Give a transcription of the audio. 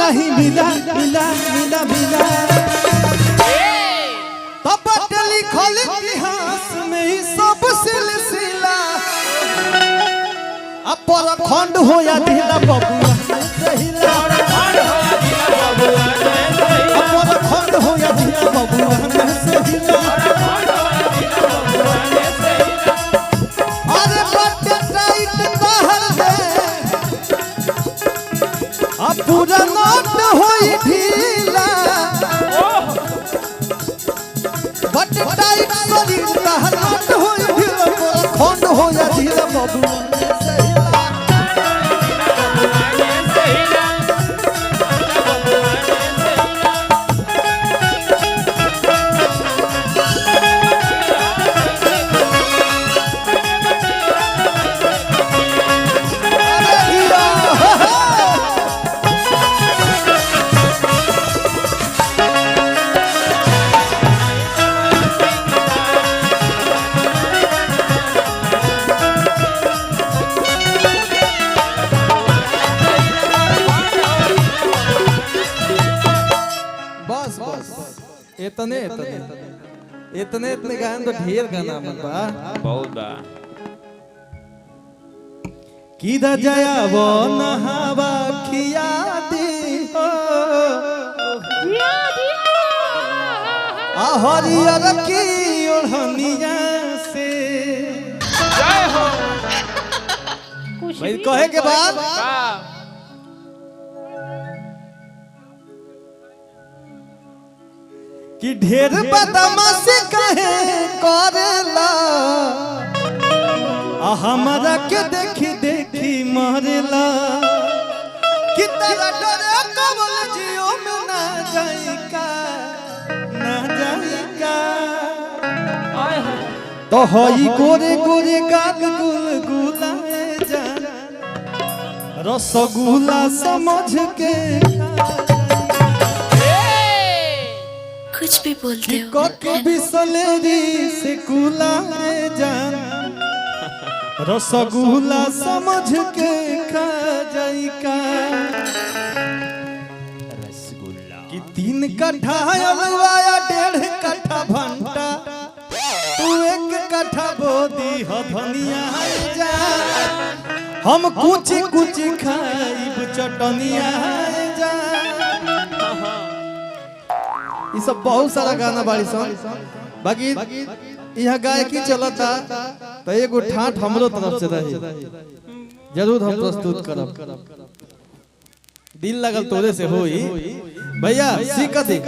नहीं मिला मिला मिला मिला तब लिखल इतिहास में ही सब सिलसिला अब पर खंड हो या ढीला बबुआ सहिला अब पर खंड हो या ढीला बबुआ सहिला अरे बट टाइट कहल दे अब पूरा नोट होई ढीला बट टाइट शरीर कहल नोट होई ढीला पर खंड हो या ढीला बबुआ इतने इतने इतने इतने गान तो ढेर गाना बा बहुत बा की द जया वो नहावा खिया दी हो आ हरियर की ओढ़निया से जय हो भाई कहे के बाद कि ढेर बदमाशी कहे करेला आ हमरा के देखी देखी मरेला कि तेरा डरे कबल जियो में ना जाइका तो हई गोरे गोरे गाल गुलगुलाए जा रसगुल्ला समझ के कुछ भी बोलते हो को बिसलेरी से कुलाए जान रसगुल्ला समझ के खा जाई का रसगुल्ला कि 3 कट्ठा अलवाया 1.5 कट्ठा भंटा तू 1 कट्ठा बोदी ह धनिया जा हम कुची कुची खाइब चटनिया जा ये सब बहुत सारा गाना बाड़ी सन बाकी यहाँ गायकी चलता तो एगो ठाठ हमरो तरफ से रही जरूर हम प्रस्तुत करब दिल लगल तोरे से होई भैया सीख दे